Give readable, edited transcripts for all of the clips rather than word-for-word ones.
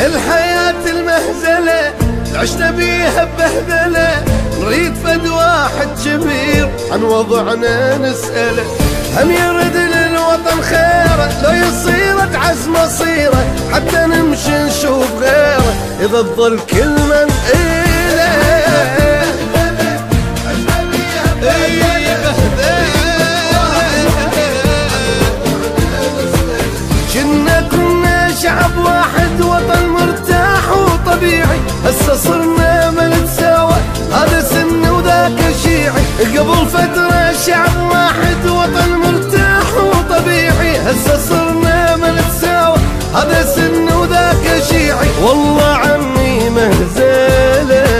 الحياة المهزلة عشنا بيها ببهدلة، نريد فد واحد كبير عن وضعنا نسأله، هم يرد للوطن خيره لو يصير تعز مصيره، حتى نمشي نشوف غيره إذا تظل كل من إله. كنا شعب واحد وطن مرتاح وطبيعي، هسه صرنا ما نتساوى، هذا سن وذاك شيعي. قبل فترة شعب واحد وطن مرتاح وطبيعي، هسه صرنا ما نتساوى، هذا سن وذاك شيعي. والله عمي مهزلة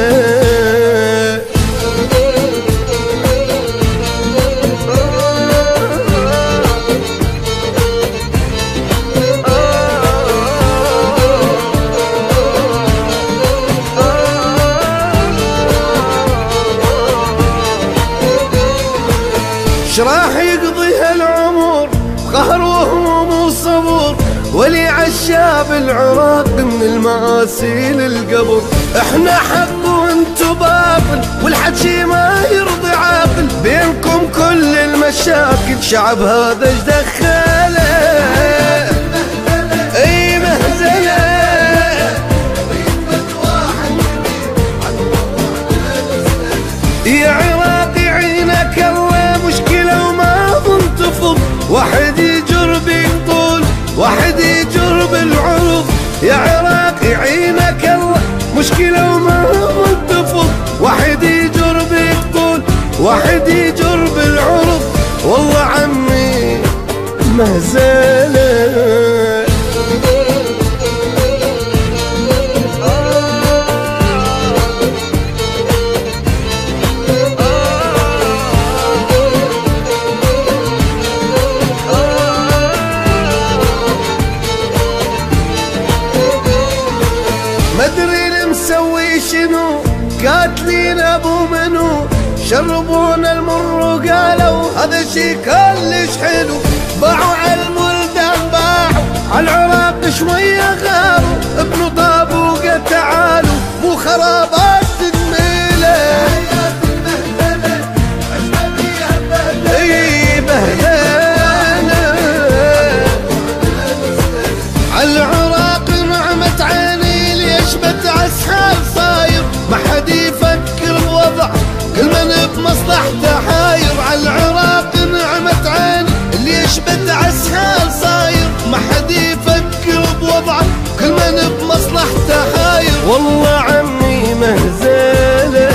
راح يقضي هالعمر قهر وهموم وصبر، ولي عالشاب العراق من المآسي للقبر. احنا حق وانتو باطل والحكي ما يرضي عاقل، بينكم كل المشاكل شعب هذا ايش دخله. اي مهزله يا عراقي عينك الله، مشكلة وما تنتفض، واحد يجر بالطول واحد يجر بالعرض. يا عراقي عينك الله، مشكلة وما تنتفض، واحد يجر بالطول واحد يجر بالعرض. والله عمي مهزلة مدري مسوي شنو، قاتلين ابو منو، شربونا المر وقالوا هذا شي كلش حلو. باعوا على البلدان باعوا على العراق شويه غاروا، ابنوا طابوقه تعالوا مو خرابات تنميله. اي بهدله على العراق نعمت عيني، ليش بتعسحال صاير ما حد يفكر بوضع، كل من بمصلحته حاير. على العراق نعمت عيني، ليش بتعسحال صاير ما حد يفكر بوضع، كل من بمصلحته حاير. والله عمي مهزله